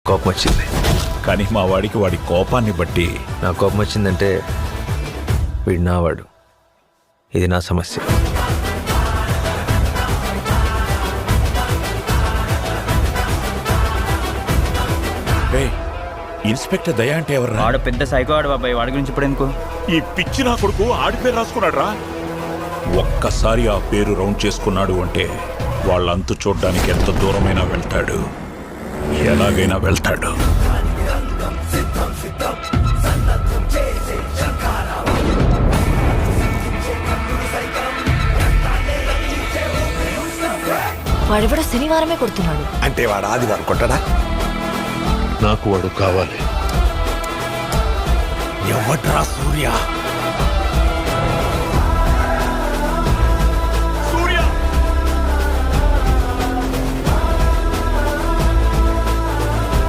కోపం వచ్చింది. కానీ మా వాడికి వాడి కోపాన్ని బట్టి నా కోపం వచ్చిందంటే వీడు నావాడు. ఇది నా సమస్య. ఇన్స్పెక్టర్ దయా అంటే ఎవరు? వాడు పెద్ద సైకో ఆడు బాబాయ్, వాడి గురించి ఇప్పుడు ఎందుకు? ఈ పిచ్చి నా కొడుకు ఆడి పేరు రాసుకున్నాడు రా. ఒక్కసారి ఆ పేరు రౌండ్ చేసుకున్నాడు అంటే వాళ్ళంతు చూడ్డానికి ఎంత దూరమైనా వెళ్తాడు, ఎలాగైనా వెళ్తాడు. వాడెవడో శనివారమే కొడుతున్నాడు. అంటే వాడు ఆదివారం కొట్టడా? నాకు వాడు కావాలి. ఎవడ్రా సూర్య?